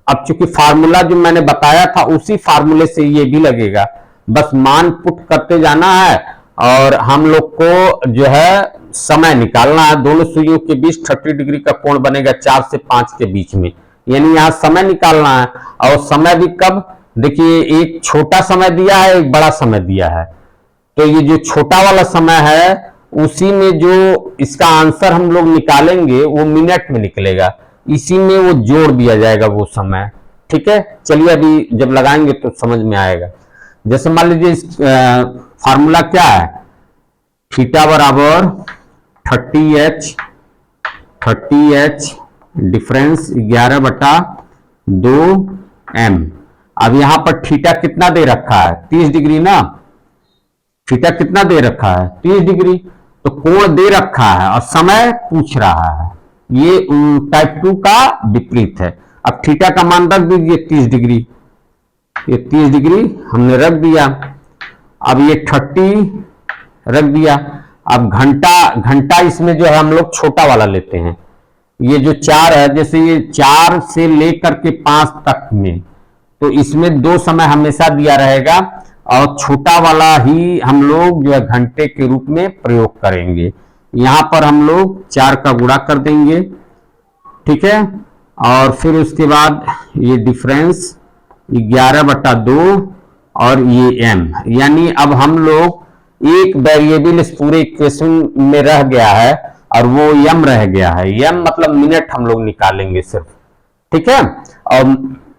S1: अब चूंकि फार्मूला जो मैंने बताया था उसी फार्मूले से ये भी लगेगा, बस मान पुट करते जाना है और हम लोग को जो है समय निकालना है। दोनों सुइयों के बीच 30 डिग्री का कोण बनेगा 4 से 5 के बीच में, यानी यहां समय निकालना है। और समय भी कब, देखिए एक छोटा समय दिया है, एक बड़ा समय दिया है। तो ये जो छोटा वाला समय है उसी में जो इसका आंसर हम लोग निकालेंगे वो मिनट में निकलेगा, इसी में वो जोड़ दिया जाएगा वो समय। ठीक है, चलिए अभी जब लगाएंगे तो समझ में आएगा। जैसे मान लीजिए इस फार्मूला क्या है, थीटा बराबर 30h डिफरेंस 11/2m। अब यहां पर थीटा कितना दे रखा है, 30 डिग्री ना, थीटा कितना दे रखा है 30 डिग्री, तो कोण दे रखा है और समय पूछ रहा है। ये टाइप 2 का विपरीत है। अब थीटा का मान रख दीजिए 30 डिग्री, ये 30 डिग्री हमने रख दिया। अब ये 30 रख दिया। अब घंटा इसमें जो है हम लोग छोटा वाला लेते हैं। ये जो 4 है, जैसे ये 4 से लेकर के 5 तक में, तो इसमें 2 समय हमेशा दिया रहेगा और छोटा वाला ही हम लोग जो है घंटे के रूप में प्रयोग करेंगे। यहां पर हम लोग 4 का गुणा कर देंगे। ठीक है, और फिर उसके बाद ये डिफरेंस 11/2 और ये m, यानी अब हम लोग एक वेरिएबल इस पूरे इक्वेशन में रह गया है और वो m रह गया है। m मतलब मिनट हम लोग निकालेंगे सिर्फ। ठीक है, और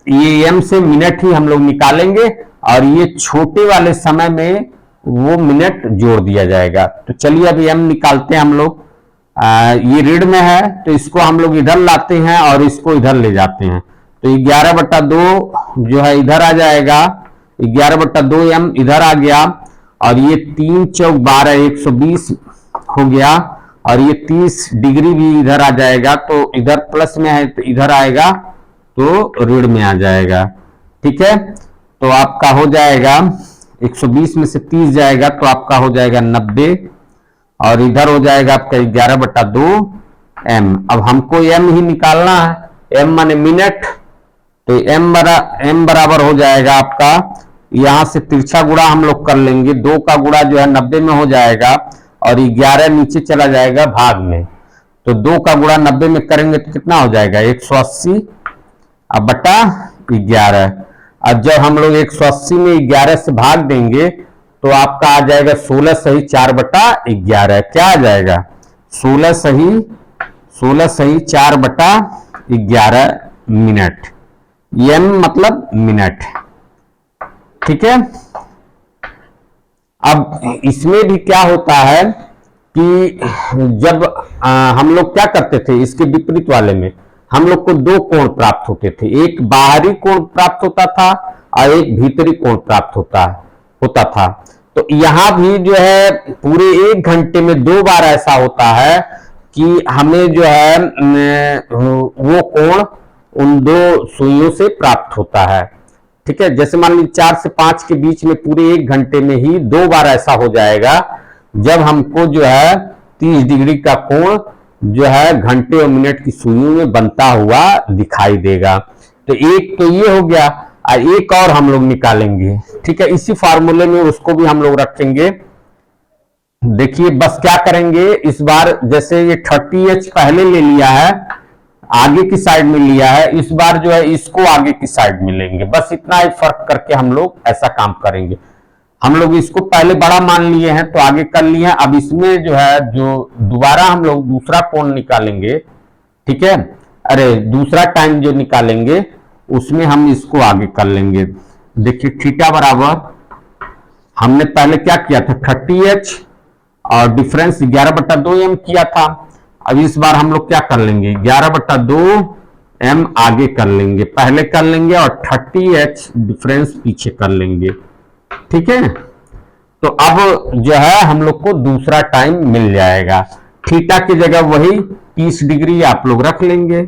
S1: ये m से मिनट ही हम लोग निकालेंगे और ये छोटे वाले समय में वो मिनट जोड़ दिया जाएगा। तो चलिए अभी m निकालते हैं हम लोग। ये ऋण में है तो इसको हम लोग इधर लाते हैं और इसको इधर ले जाते हैं। तो 11/2 जो है इधर आ जाएगा, 11/2m इधर आ गया और ये 3 चौक 12 120 हो गया और ये 30 डिग्री भी इधर आ जाएगा। तो इधर प्लस में है तो इधर आएगा तो ऋण में आ जाएगा। ठीक है, तो आपका हो जाएगा 120 में से 30 जाएगा तो आपका हो जाएगा 90 और इधर हो जाएगा आपका 11/2m। अब हमको m ही निकालना है, m माने मिनट, तो m बराबर हो जाएगा आपका, यहां से तिरछा गुणा हम लोग कर लेंगे, 2 का गुणा जो है 90 में हो जाएगा और 11 नीचे चला जाएगा भाग में। तो 2 का गुणा 90 में करेंगे तो कितना हो जाएगा 180 अब बटा 11। अब जब हम लोग 180 में 11 से भाग देंगे तो आपका आ जाएगा 16 सही 4/11। क्या आ जाएगा 16 सही 4/11 मिनट। एम मतलब मिनट। ठीक है, अब इसमें भी क्या होता है कि जब हम लोग क्या करते थे, इसके विपरीत वाले में हम लोग को दो कोण प्राप्त होते थे, एक बाहरी कोण प्राप्त होता था और एक भीतरी कोण प्राप्त होता था। तो यहां भी जो है पूरे 1 घंटे में 2 बार ऐसा होता है कि हमें जो है वो कोण उन दो सुइयों से प्राप्त होता है। ठीक है, जैसे मान लीजिए 4 से 5 के बीच में पूरे 1 घंटे में ही 2 बार ऐसा हो जाएगा जब हमको जो है 30 डिग्री का कोण जो है घंटे और मिनट की सुइयों में बनता हुआ दिखाई देगा। तो एक तो ये हो गया, और एक और हम लोग निकालेंगे। ठीक है, इसी फार्मूले में उसको भी हम लोग रखेंगे। देखिए बस क्या करेंगे इस बार, जैसे ये 30H पहले ले लिया है, आगे की साइड में लिया है, इस बार जो है इसको आगे की साइड में लेंगे। बस इतना ही फर्क करके हम लोग ऐसा काम करेंगे। हम लोग इसको पहले बड़ा मान लिए हैं तो आगे कर लिए हैं, अब इसमें जो है जो दोबारा हम लोग दूसरा कोण निकालेंगे, ठीक है, अरे दूसरा टाइम जो निकालेंगे उसमें हम इसको आगे कर लेंगे। देखिए थीटा बराबर, हमने पहले क्या किया था 30H और डिफरेंस 11/2m किया था। अब इस बार हम लोग क्या कर लेंगे 11/2m आगे कर लेंगे, पहले कर लेंगे, और 30H डिफरेंस पीछे कर लेंगे। ठीक है, तो अब जो है हम लोग को दूसरा टाइम मिल जाएगा। थीटा की जगह वही 30 डिग्री आप लोग रख लेंगे,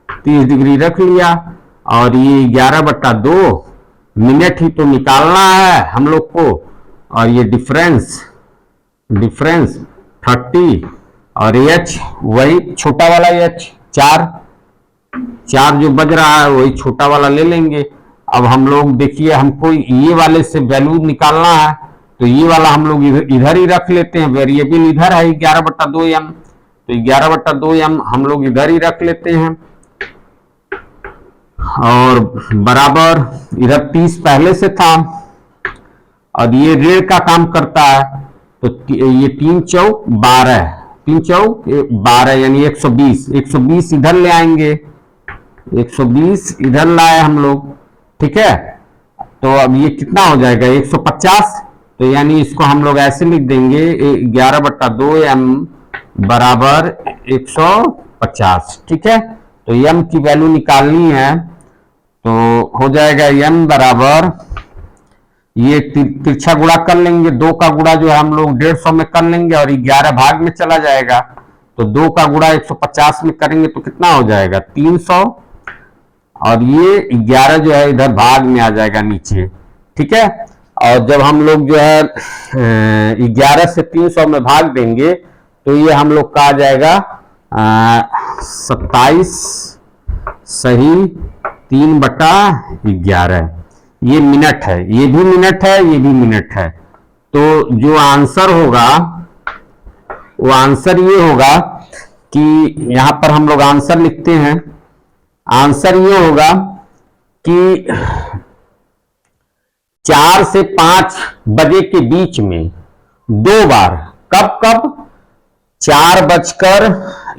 S1: 30 डिग्री रख लिया, और ये 11/2 मिनट ही तो निकालना है हम लोग को, और ये डिफरेंस 30 और H वही छोटा वाला H 4 जो बज रहा है वही छोटा वाला ले लेंगे। अब हम लोग देखिए हमको ये वाले से वैल्यू निकालना है, तो ये वाला हम लोग इधर ही रख लेते हैं, वेरिएबल इधर है 11/2m, तो 11/2m हम लोग इधर ही रख लेते हैं, और बराबर इधर 30 पहले से था, और ये ऋण का काम करता है, तो ये 3 चौक 12, 3 चौक 12 यानी 120 इधर ले आएंगे, 120 इधर लाए हम लोग। ठीक है, तो अब ये कितना हो जाएगा 150, तो यानी इसको हम लोग ऐसे लिख देंगे 11/2m बराबर 150। ठीक है, तो m की वैल्यू निकालनी है, तो हो जाएगा m बराबर, ये तिरछा गुणा कर लेंगे, 2 का गुणा जो है हम लोग 150 में कर लेंगे और 11 भाग में चला जाएगा, तो 2 का गुणा 150 में करेंगे तो कितना हो जाएगा 300, और ये 11 जो है इधर भाग में आ जाएगा नीचे। ठीक है, और जब हम लोग जो है 11 से 300 में भाग देंगे तो ये हम लोग का आ जाएगा 27 सही 3/11। ये मिनट है, ये भी मिनट है, ये भी मिनट है। तो जो आंसर होगा वो आंसर ये होगा कि यहां पर हम लोग आंसर लिखते हैं, आंसर ये होगा कि 4 से 5 बजे के बीच में 2 बार, कब 4 बजकर,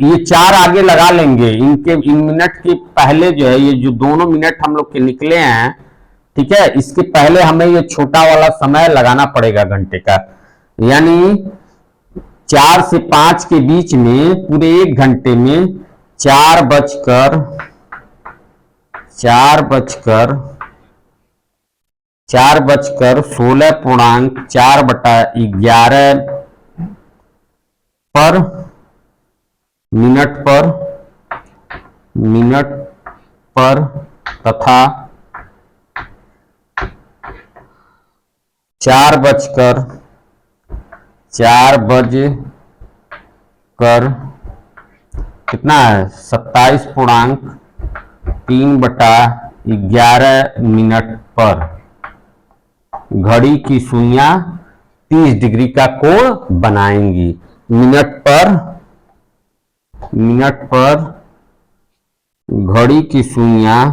S1: ये 4 आगे लगा लेंगे, इन मिनट के पहले जो है ये जो दोनों मिनट हम लोग के निकले हैं, ठीक है, इसके पहले हमें ये छोटा वाला समय लगाना पड़ेगा घंटे का, यानी 4 से 5 के बीच में पूरे 1 घंटे में 4 बजकर 16.4/11 पर मिनट पर तथा 4 बजकर कितना है 27.3/11 मिनट पर घड़ी की सुइयां 30 डिग्री का कोण बनाएंगी। मिनट पर घड़ी की सुइयां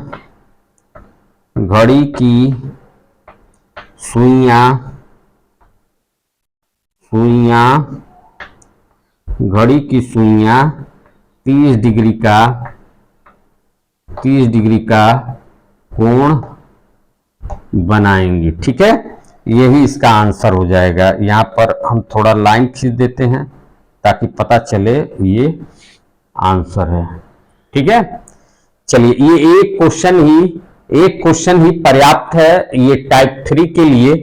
S1: 30 डिग्री का कोण बनाएंगे। ठीक है, यही इसका आंसर हो जाएगा। यहां पर हम थोड़ा लाइन खींच देते हैं ताकि पता चले ये आंसर है। ठीक है, चलिए ये एक क्वेश्चन ही पर्याप्त है ये टाइप 3 के लिए।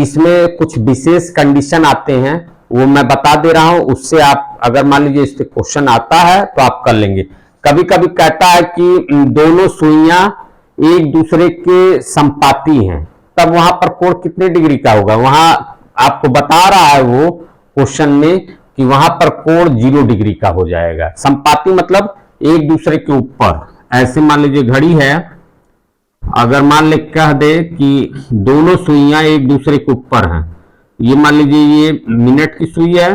S1: इसमें कुछ विशेष कंडीशन आते हैं, वो मैं बता दे रहा हूं, उससे आप अगर मान लीजिए इस पे क्वेश्चन आता है तो आप कर लेंगे। कभी कभी कहता है कि दोनों सुइयां एक दूसरे के संपाती हैं, तब वहां पर कोण कितने डिग्री का होगा। वहां आपको बता रहा है वो क्वेश्चन में कि वहां पर कोण 0 डिग्री का हो जाएगा। संपाती मतलब एक दूसरे के ऊपर। ऐसे मान लीजिए घड़ी है, अगर मान ले कह दे कि दोनों सुइयां एक दूसरे के ऊपर हैं, ये मान लीजिए ये मिनट की सुई है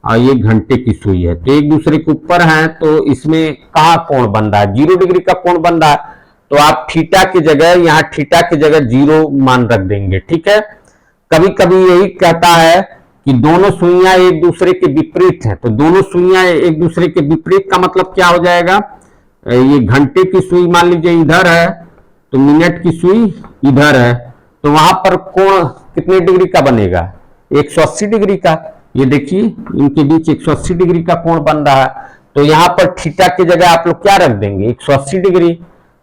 S1: और ये घंटे की सुई है, तो एक दूसरे के ऊपर हैं, तो इसमें कहाँ कोण बन रहा है, 0 डिग्री का कोण बन रहा है। तो आप थीटा की जगह, यहाँ थीटा की जगह 0 मान रख देंगे। ठीक है, कभी कभी यही कहता है कि दोनों सुइयां एक दूसरे के विपरीत हैं, तो दोनों सुइयां एक दूसरे के विपरीत का मतलब क्या हो जाएगा, ये घंटे की सुई मान लीजिए इधर है तो मिनट की सुई इधर है, तो वहां पर कोण कितने डिग्री का बनेगा, 180 डिग्री का। ये देखिए इनके बीच 180 डिग्री का कोण बन रहा है, तो यहां पर थीटा की जगह आप लोग क्या रख देंगे, 180 डिग्री।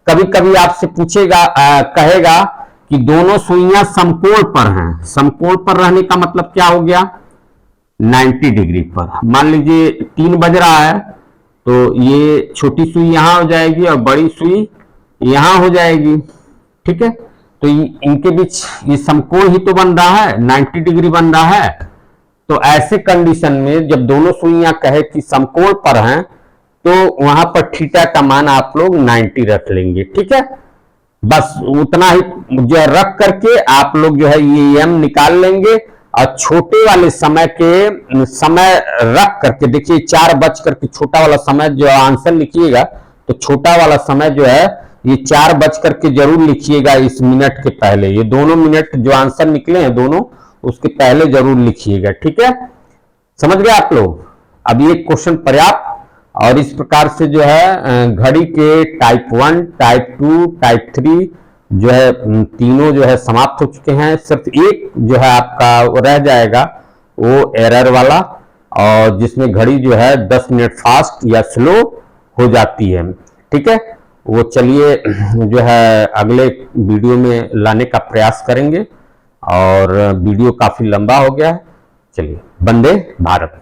S1: कभी कभी आपसे पूछेगा, कहेगा कि दोनों सुइयां समकोण पर हैं। समकोण पर रहने का मतलब क्या हो गया, 90 डिग्री पर। मान लीजिए 3 बज रहा है, तो ये छोटी सुई यहां हो जाएगी और बड़ी सुई यहां हो जाएगी। ठीक है, तो इनके बीच ये समकोण ही तो बन रहा है, 90 डिग्री बन रहा है। तो ऐसे कंडीशन में जब दोनों सुइयां कहे कि समकोण पर हैं, तो वहां पर थीटा का मान आप लोग 90 रख लेंगे। ठीक है, बस उतना ही जो है रख करके आप लोग जो है ये m निकाल लेंगे, और छोटे वाले समय के समय रख करके देखिए 4 बज करके छोटा वाला समय जो आंसर लिखिएगा, तो छोटा वाला समय जो है ये 4 बज करके जरूर लिखिएगा इस मिनट के पहले। ये दोनों मिनट जो आंसर निकले हैं दोनों, उसके पहले जरूर लिखिएगा। ठीक है, समझ गए आप लोग। अब ये क्वेश्चन पर्याप्त, और इस प्रकार से जो है घड़ी के टाइप 1, टाइप 2, टाइप 3 जो है तीनों जो है समाप्त हो चुके हैं। सिर्फ एक जो है आपका रह जाएगा वो एरर वाला, और जिसमें घड़ी जो है 10 मिनट फास्ट या स्लो हो जाती है। ठीक है, वो चलिए जो है अगले वीडियो में लाने का प्रयास करेंगे, और वीडियो काफी लंबा हो गया है। चलिए, वंदे भारत।